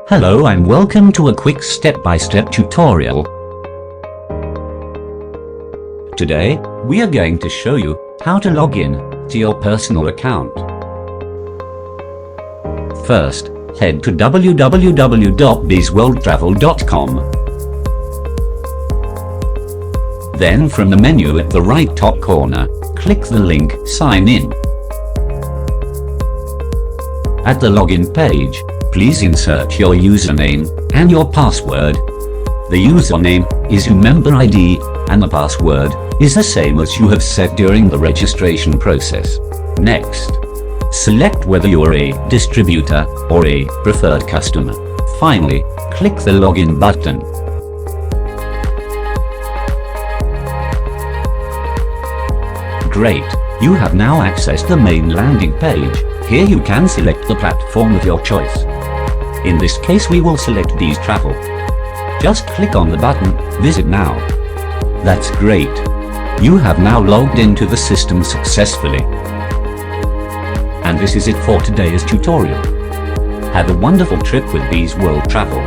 Hello and welcome to a quick step-by-step tutorial. Today, we are going to show you how to log in to your personal account. First, head to www.bizworldtravel.com. Then from the menu at the right top corner, click the link Sign In. At the login page, please insert your username and your password. The username is your member ID and the password is the same as you have set during the registration process. Next, select whether you are a distributor or a preferred customer. Finally, click the login button. Great, you have now accessed the main landing page. Here you can select the platform of your choice. In this case we will select Biz Travel. Just click on the button, Visit Now. That's great. You have now logged into the system successfully. And this is it for today's tutorial. Have a wonderful trip with Biz World Travel.